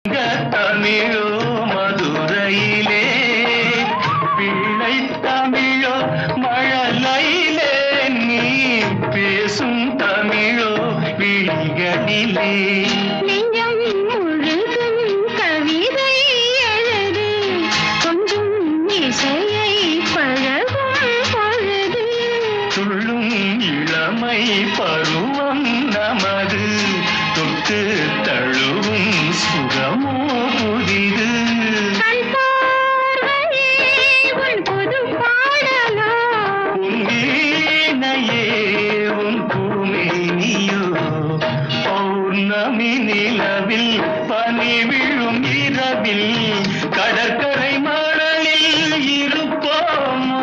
தமிழோ மதுரையிலே பிள்ளை தமிழோ மழலையிலே நீ பேசும் தமிழோ விழிகளிலே நெஞ்சம் முழுதும் கவிதை எழுது கொஞ்சம் இசையை பழகும் பொழுது துள்ளும் இளமை பருவம் நமது தொட்டு தழுவும் சுகமோ புதிது கண் பார்வையே உன் புது பாடலோ உன் வீணையே உன் பூமேனியோ பௌர்ணமி நிலவில் பனி விழும் இரவில் கடற்கரை மணலில் இருப்போமோ